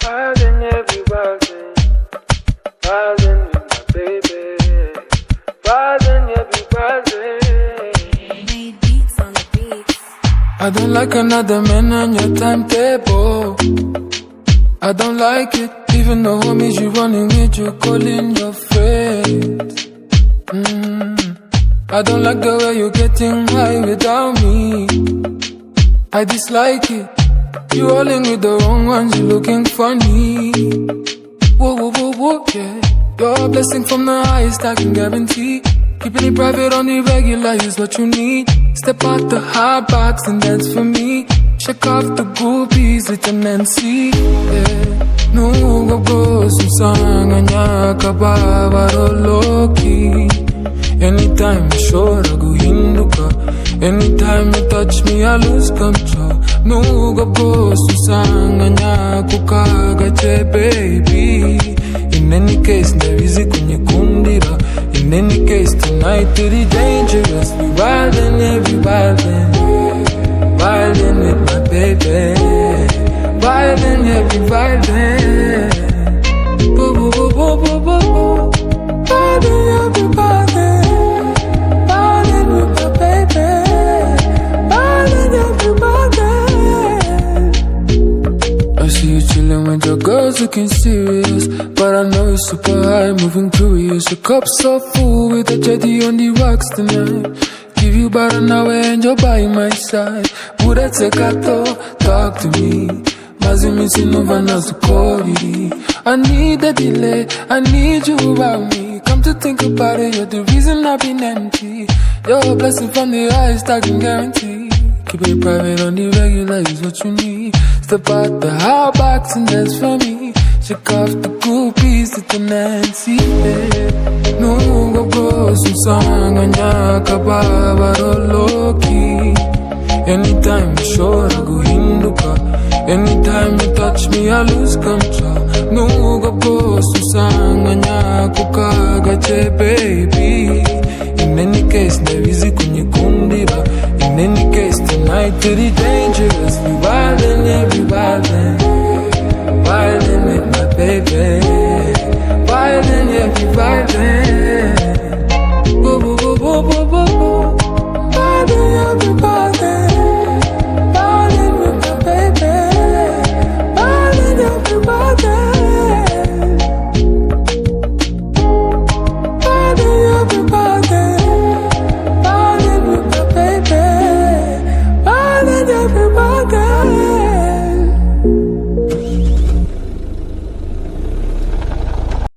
Wildin', yeah, we wildin'. Wildin' with my baby. Wildin', yeah, we wildin'. Made beats on the beats. I don't like another man on your timetable. I don't like it, even the homies you running with, you calling your friends. I don't like the way you're getting high without me. I dislike it. You rolling with the wrong ones, you looking funny. Whoa, whoa, whoa, whoa, yeah. You're a blessing from the highest, I can guarantee. Keeping it private on the regular is what you need. Step out the hot box and dance for me. Check off the groupies with an NC, yeah. Nungo go susanga nyaka baba loki. Anytime you show I go hinduka. Anytime you touch me I lose control. Nungo go susanga nyaka kagache baby. In any case there is a kunyekundira. In any case tonight it is dangerous. We wildin', yeah, we wildin'. Wildin' with my baby. Wildin', yeah, we wildin'. Boo, boo, boo, boo, boo, boo, boo. Wildin', yeah, we wildin'. Wildin' with my baby. Wildin', yeah, we wildin'. I see you chillin' with your girls looking serious, but I know you're super high, moving curious. Your cup's so full with a jetty on the rocks tonight. Give you about an hour and you're by my side. Buddha Tekato, talk to me. Mazimi Sinova Nazukori. I need the delay, I need you around me. Come to think about it, you're the reason I've been empty. You're a blessing from the highest, I can guarantee. Keep it private on the regular is what you need. Step out the hot box and dance for me. Check off the groupies with the Nancy, yeah. Nungo go susanga nyaka baba loki. Anytime you show I go hinduka. Anytime you touch me I lose control. Nungo go susanga nyaka kagache baby. In any case there is a kunyekundira. In any case tonight it is dangerous. We wildin', yeah, we wildin'.